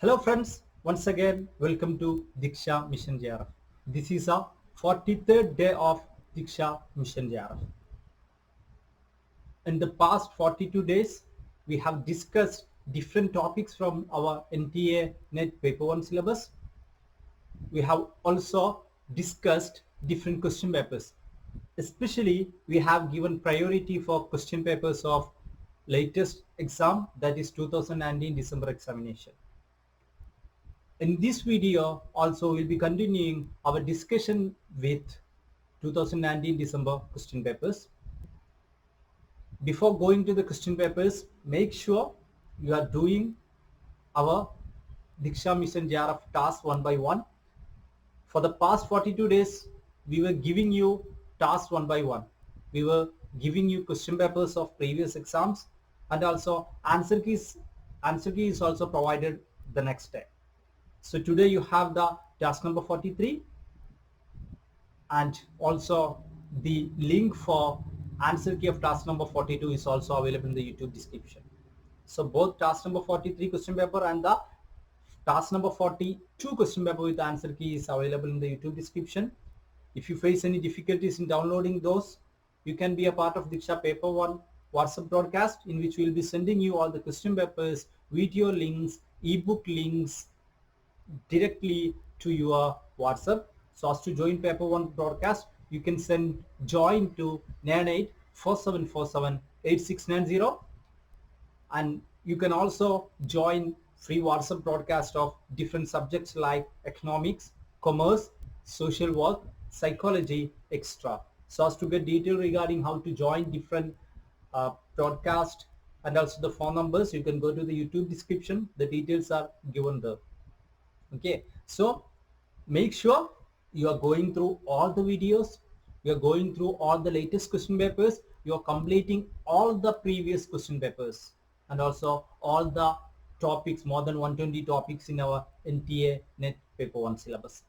Hello friends, once again welcome to Diksha Mission JRF. This is our 43rd day of Diksha Mission JRF. In the past 42 days, we have discussed different topics from our NTA NET paper 1 syllabus. We have also discussed different question papers. Especially, we have given priority for question papers of latest exam, that is 2019 December examination. In this video also we'll be continuing our discussion with 2019 December question papers. Before going to the question papers, make sure you are doing our Diksha Mission JRF task one by one. For the past 42 days, we were giving you tasks one by one. We were giving you question papers of previous exams, and also answer key is also provided the next day. So today you have the task number 43, and also the link for answer key of task number 42 is also available in the YouTube description. So both task number 43 question paper and the task number 42 question paper with answer key is available in the YouTube description. If you face any difficulties in downloading those, you can be a part of Diksha Paper 1 WhatsApp broadcast, in which we will be sending you all the question papers, video links, ebook links directly to your WhatsApp. So as to join paper 1 broadcast, you can send join to 9847478690, and you can also join free WhatsApp broadcast of different subjects like economics, commerce, social work, psychology, etc. So as to get detail regarding how to join different broadcast and also the phone numbers, you can go to the YouTube description. The details are given there. Okay, so make sure you are going through all the videos, you are going through all the latest question papers, you are completing all the previous question papers, and also all the topics, more than 120 topics in our NTA NET paper 1 syllabus.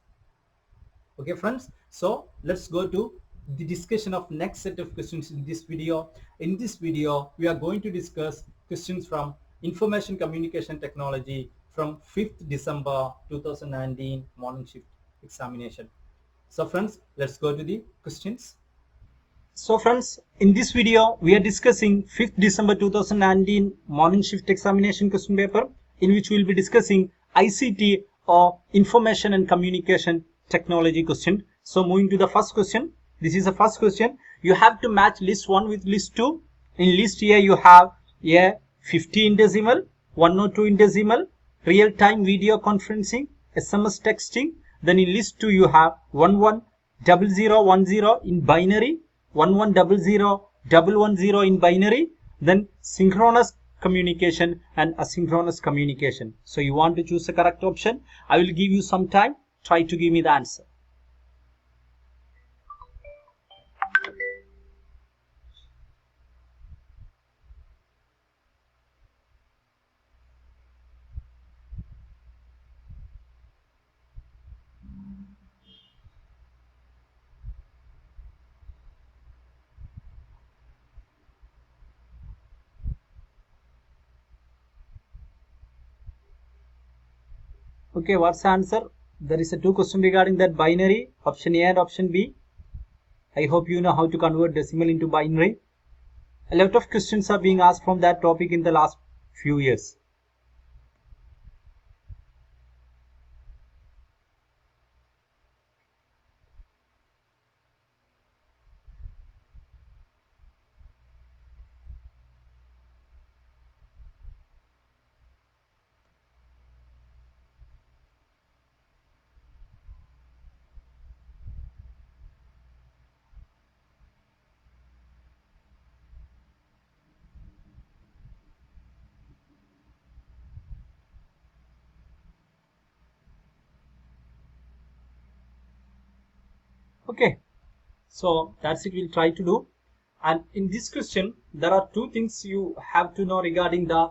Okay friends, so let's go to the discussion of next set of questions in this video. In this video, we are going to discuss questions from Information Communication Technology from 5th December 2019 morning shift examination. So friends, let's go to the questions. So friends, in this video, we are discussing 5th December 2019 morning shift examination question paper, in which we will be discussing ICT or Information and Communication Technology question. So moving to the first question, this is the first question. You have to match list 1 with list 2. In list here, you have a 50 in decimal, 102 in decimal, real-time video conferencing, SMS texting. Then in list 2 you have 110010 in binary, 110010 in binary, then synchronous communication and asynchronous communication. So you want to choose the correct option. I will give you some time. Try to give me the answer. Okay, what's the answer? There is a 2 question regarding that binary, option A and option B. I hope you know how to convert decimal into binary. A lot of questions are being asked from that topic in the last few years. Okay, so that's it we'll try to do. And in this question, there are 2 things you have to know regarding the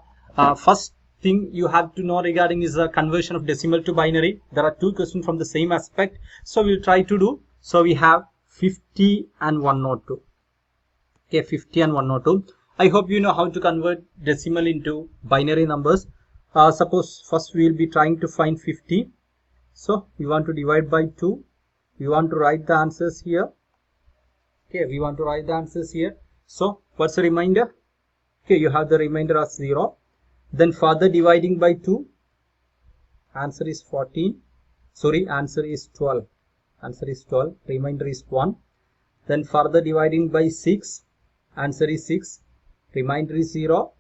first thing you have to know regarding is the conversion of decimal to binary. There are 2 questions from the same aspect. So we'll try to do. So we have 50 and 102. Okay, 50 and 102. I hope you know how to convert decimal into binary numbers. Suppose first we will be trying to find 50. So we want to divide by 2. We want to write the answers here. Okay, we want to write the answers here. So what's the remainder? Okay, you have the remainder as 0. Then further dividing by 2, answer is 14. Sorry, answer is 12. Answer is 12. Remainder is 1. Then further dividing by 6, answer is 6. Remainder is 0.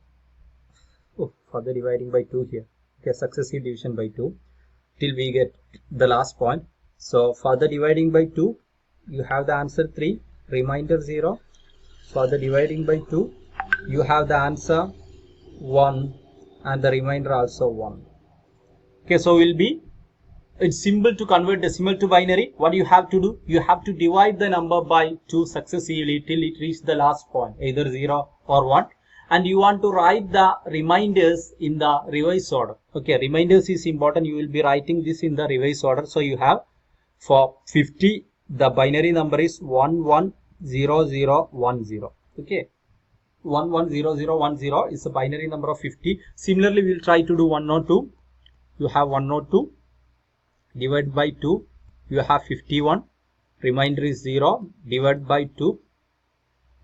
Oh, further dividing by 2 here. Okay, successive division by 2 till we get the last point. So further dividing by 2, you have the answer 3. Remainder 0. Further dividing by 2, you have the answer 1 and the remainder also 1. Okay, so it's simple to convert decimal to binary. What you have to do? You have to divide the number by 2 successively till it reaches the last point, either 0 or 1. And you want to write the reminders in the reverse order. Okay, reminders is important. You will be writing this in the reverse order. So you have for 50, the binary number is 110010. Okay. 110010 is the binary number of 50. Similarly, we will try to do 102. You have 102 divided by 2. You have 51. Remainder is 0. Divided by 2.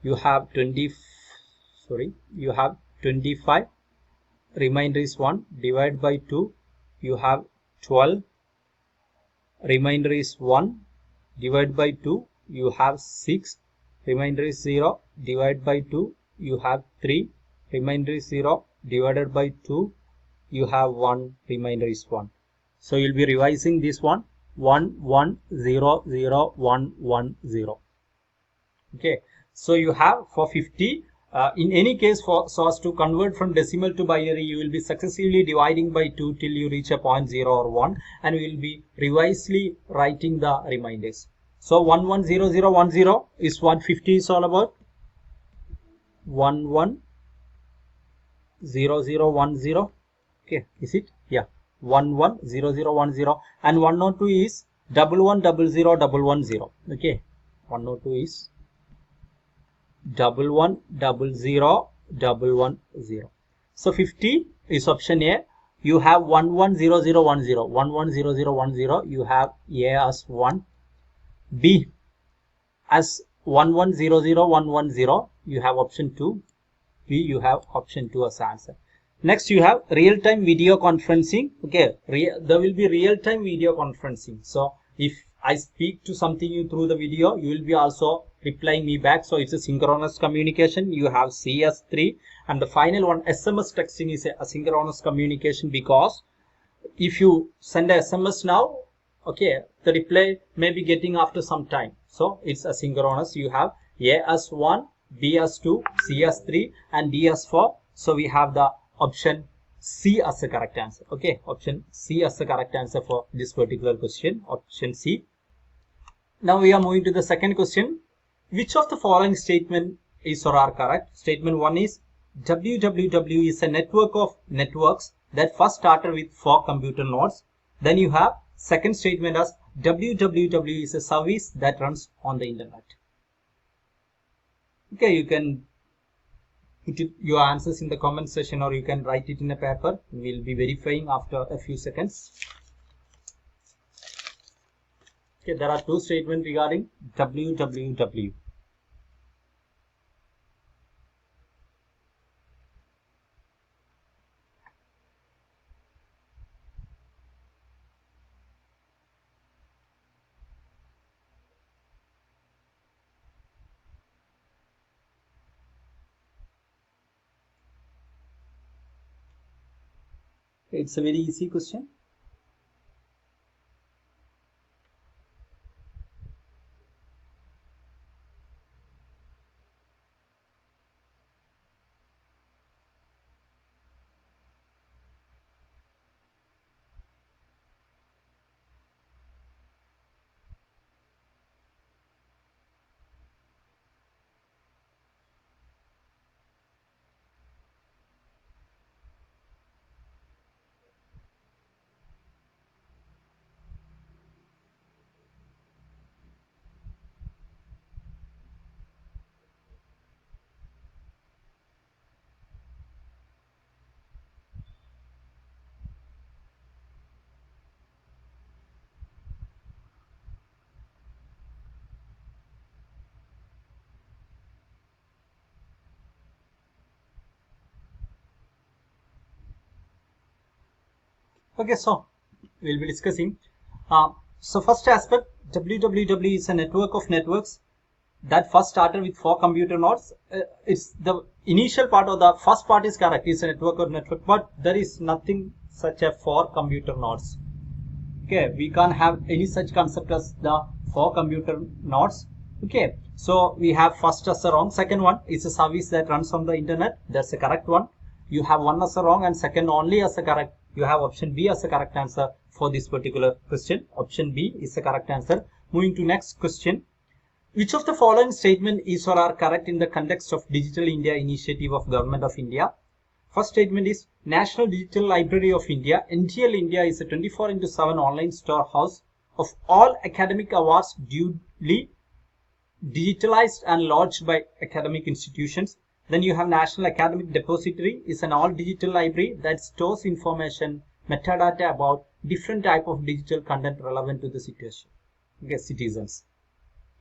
You have 25. Remainder is 1. Divided by 2. You have 12. Remainder is 1. Divided by 2. You have 6. Remainder is 0. Divided by 2. You have 3. Remainder is 0. Divided by 2. You have 1. Remainder is 1. So you'll be revising this one. 11001110. Okay. So you have for 50. In any case, so as to convert from decimal to binary, you will be successively dividing by 2 till you reach a point 0 or 1, and we will be revisely writing the reminders. So 110010 is what 50 is all about. 110010. Okay, is it? Yeah. 110010, and 102 is 1100010. Okay, 102 is 1100010. So 50 is option A. You have 110010. 110010. You have A as 1. B as 110011. You have option 2. B, you have option 2 as answer. Next, you have real-time video conferencing. Okay, there will be real-time video conferencing. So if I speak to something through the video, you will be also replying me back. So it's a synchronous communication. You have CS3, and the final one, SMS texting, is a asynchronous communication, because if you send a SMS now, okay, the reply may be getting after some time. So it's asynchronous. You have A as 1, B as 2, C as 3, and D as 4. So we have the option C as the correct answer. Okay, option C as the correct answer for this particular question. Option C. Now we are moving to the second question. Which of the following statement is or are correct? Statement 1 is www is a network of networks that first started with 4 computer nodes. Then you have second statement as www is a service that runs on the internet. Okay, you can put your answers in the comment section, or you can write it in a paper. We'll be verifying after a few seconds. Okay, there are 2 statements regarding www. It's a very easy question. Okay, so we'll be discussing. So first aspect, WWW is a network of networks that first started with 4 computer nodes. It's the initial part of the first part is correct. It's a network of network, but there is nothing such a 4 computer nodes. Okay, we can't have any such concept as the 4 computer nodes. Okay, so we have first as a wrong. Second one is a service that runs on the internet. That's a correct one. You have one as a wrong and second only as a correct. You have option B as a correct answer for this particular question. Option B is the correct answer. Moving to next question. Which of the following statement is or are correct in the context of Digital India initiative of Government of India? First statement is National Digital Library of India. NDL India is a 24/7 online storehouse of all academic awards duly digitalized and lodged by academic institutions. Then you have National Academic Depository is an all digital library that stores information, metadata about different type of digital content relevant to the situation. Okay, citizens.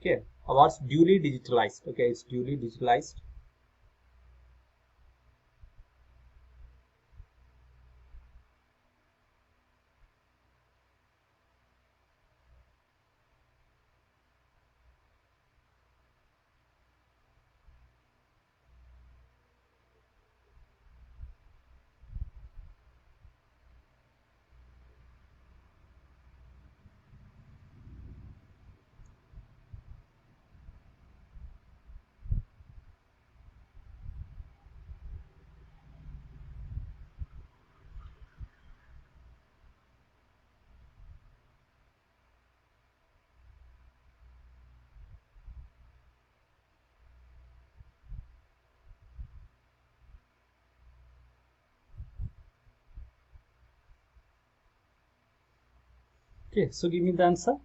Okay, awards duly digitalized. Okay, it's duly digitalized. Okay, so give me the answer.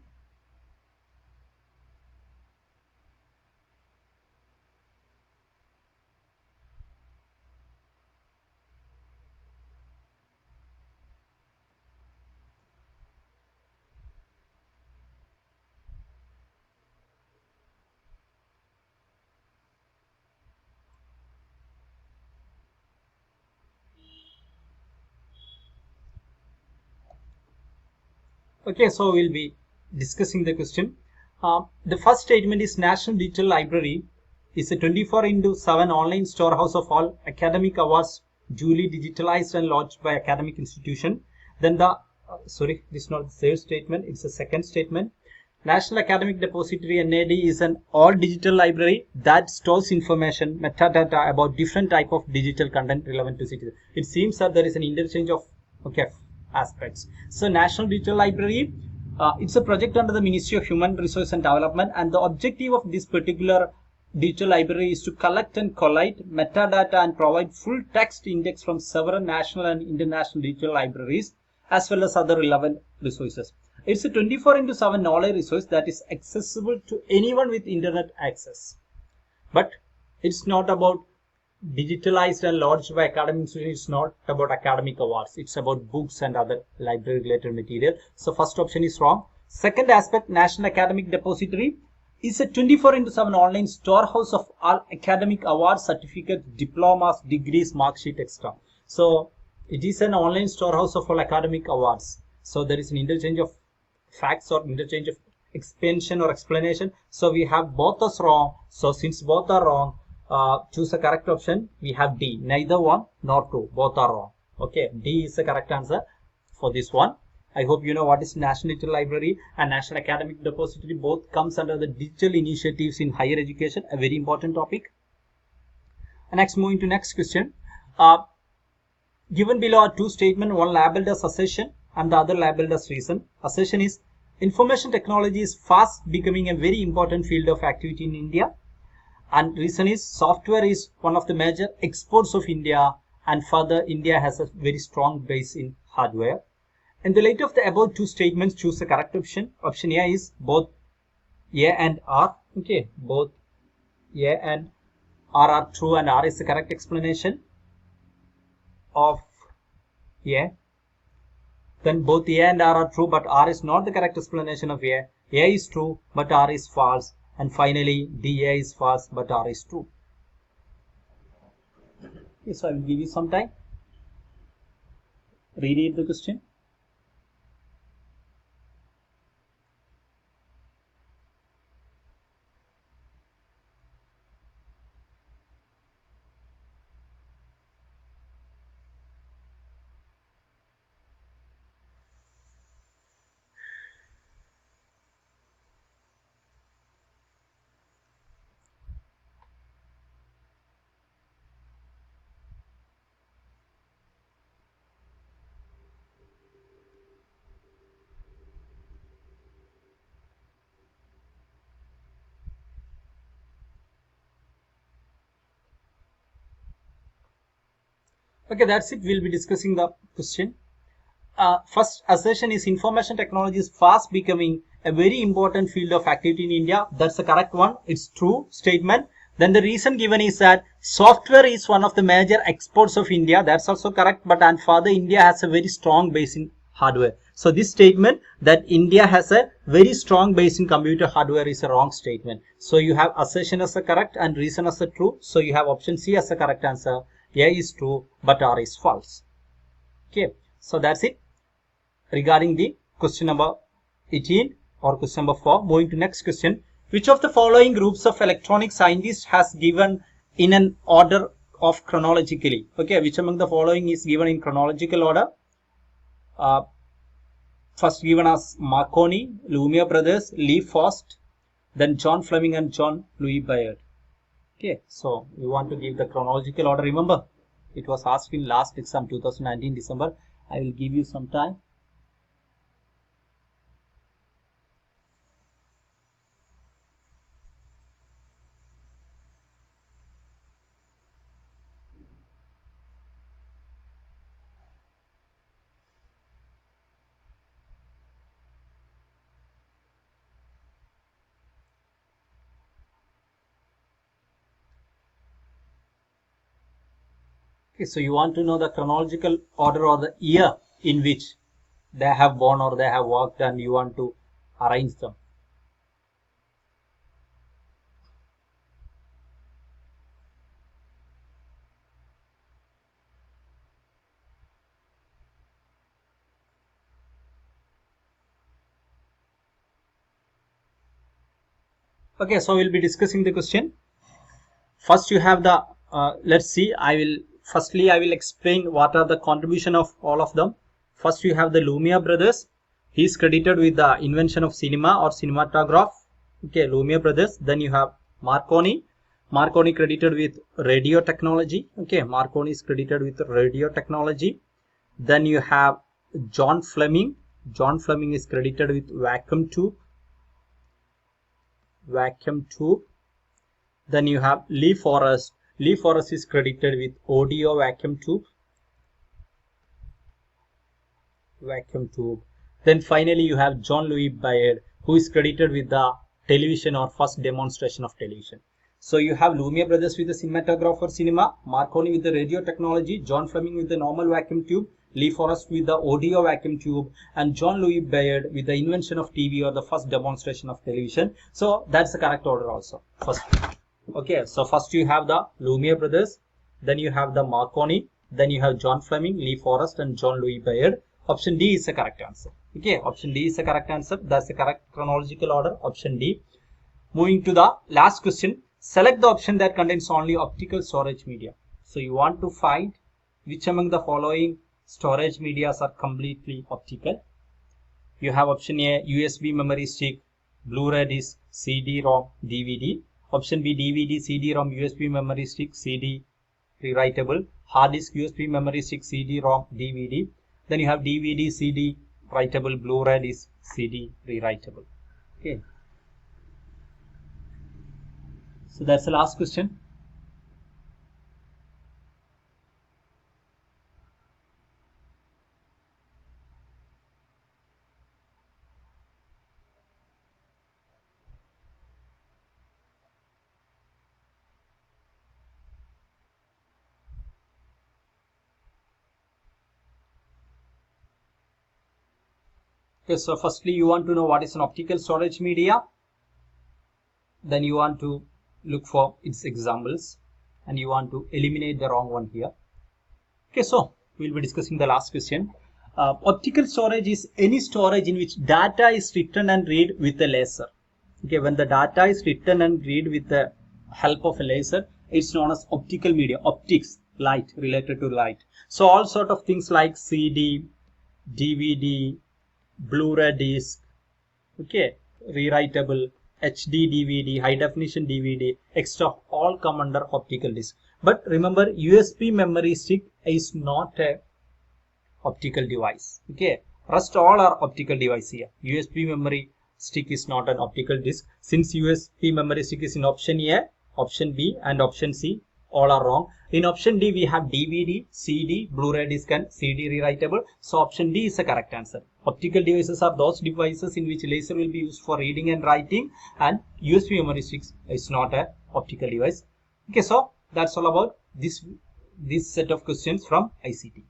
Okay, so we'll be discussing the question. The first statement is National Digital Library is a 24/7 online storehouse of all academic awards duly digitalized and lodged by academic institution. Then the sorry, this is not the third statement, it's the second statement. National Academic Depository NAD is an all digital library that stores information, metadata about different type of digital content relevant to citizens. It seems that there is an interchange of aspects. So National Digital Library, it's a project under the Ministry of Human Resource and Development, and the objective of this particular digital library is to collect and collate metadata and provide full text index from several national and international digital libraries as well as other relevant resources. It's a 24/7 knowledge resource that is accessible to anyone with internet access. But it's not about digitalized and lodged by academic institutions. It's not about academic awards. It's about books and other library related material. So first option is wrong. Second aspect, National Academic Depository is a 24/7 online storehouse of all academic awards, certificates, diplomas, degrees, mark sheet, etc. So it is an online storehouse of all academic awards. So there is an interchange of facts or interchange of expansion or explanation. So we have both as wrong. So since both are wrong, choose the correct option. We have D, neither one nor two, both are wrong. Okay, D is the correct answer for this one. I hope you know what is National Digital Library and National Academic Depository. Both comes under the digital initiatives in higher education, a very important topic. And next, moving to next question. Given below are two statements, one labeled as assertion and the other labeled as reason. Assertion is information technology is fast becoming a very important field of activity in India. And reason is software is one of the major exports of India, and further India has a very strong base in hardware. In the light of the above two statements, choose the correct option. Option A is both A and R. Okay, both A and R are true and R is the correct explanation of A. Then both A and R are true, but R is not the correct explanation of A. A is true, but R is false. And finally, DA is false, but R is true. Okay, so I will give you some time. Reread the question. Okay, that's it. We'll be discussing the question. First assertion is information technology is fast becoming a very important field of activity in India. That's the correct one. It's true statement. Then the reason given is that software is one of the major exports of India. That's also correct. But and further, India has a very strong base in hardware. So this statement that India has a very strong base in computer hardware is a wrong statement. So you have assertion as a correct and reason as a true. So you have option C as a correct answer. A is true, but R is false. Okay. So that's it regarding the question number 18 or question number 4. Moving to next question. Which of the following groups of electronic scientists has given in an order of chronologically? Okay, which among the following is given in chronological order? First given as Marconi, Lumiere brothers, Lee Faust, then John Fleming and John Louis Baird. Okay, so we want to give the chronological order. Remember, it was asked in last exam 2019 December. I will give you some time. Okay, so you want to know the chronological order or the year in which they have born or they have worked, and you want to arrange them. Okay, so we'll be discussing the question. First you have the, let's see, I will explain what are the contribution of all of them. First you have the Lumiere brothers. He is credited with the invention of cinema or cinematograph. Okay, Lumiere brothers. Then you have Marconi. Marconi credited with radio technology. Okay, Marconi is credited with radio technology. Then you have John Fleming. John Fleming is credited with vacuum tube. Vacuum tube. Then you have Lee Forrest. Lee Forrest is credited with audio vacuum tube. Vacuum tube. Then finally you have John Louis Baird, who is credited with the television or first demonstration of television. So you have Lumiere brothers with the cinematograph or cinema, Marconi with the radio technology, John Fleming with the normal vacuum tube, Lee Forrest with the audio vacuum tube, and John Louis Baird with the invention of TV or the first demonstration of television. So that's the correct order also. First. Okay, so first you have the Lumiere brothers, then you have the Marconi, then you have John Fleming, Lee Forrest, and John Louis Baird. Option D is the correct answer. Okay, option D is the correct answer. That's the correct chronological order. Option D. Moving to the last question. Select the option that contains only optical storage media. So you want to find which among the following storage medias are completely optical. You have option A, USB memory stick, Blu-ray disc, CD-ROM, DVD. Option B, DVD, CD-ROM, USB memory stick, CD, rewritable. Hard disk, USB memory stick, CD-ROM, DVD. Then you have DVD, CD, writable, Blu-ray disc, CD, rewritable. Okay. So that's the last question. Okay, so firstly you want to know what is an optical storage media. Then you want to look for its examples and you want to eliminate the wrong one here. Okay, so we'll be discussing the last question. Optical storage is any storage in which data is written and read with a laser. Okay, when the data is written and read with the help of a laser, it's known as optical media. Optics, light, related to light. So all sort of things like CD, DVD, Blu-ray disc, okay, rewritable, HD DVD, high definition DVD, extra, all come under optical disc. But remember, USB memory stick is not a optical device. Okay, rest all are optical device here. USB memory stick is not an optical disc. Since USB memory stick is in option A, option B, and option C, All are wrong. In option D, we have DVD, CD, Blu-ray disc and CD rewritable. So option D is the correct answer. Optical devices are those devices in which laser will be used for reading and writing, and USB memory sticks is not a optical device. Okay, so that's all about this set of questions from ICT.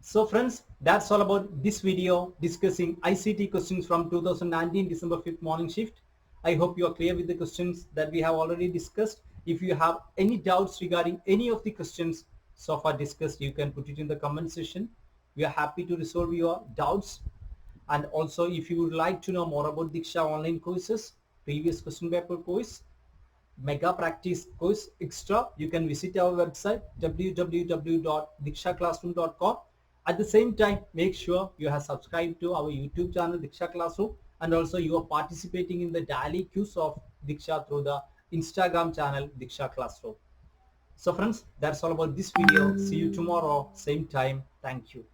So friends, that's all about this video discussing ICT questions from 2019 December 5th morning shift. I hope you are clear with the questions that we have already discussed. If you have any doubts regarding any of the questions so far discussed, you can put it in the comment section. We are happy to resolve your doubts. And also, if you would like to know more about Diksha online courses, previous question paper course, mega practice course extra, you can visit our website www.dikshaclassroom.com. At the same time, make sure you have subscribed to our YouTube channel Diksha Classroom, and also you are participating in the daily quiz of Diksha through the Instagram channel Diksha Classroom. So friends, that's all about this video. See you tomorrow, same time. Thank you.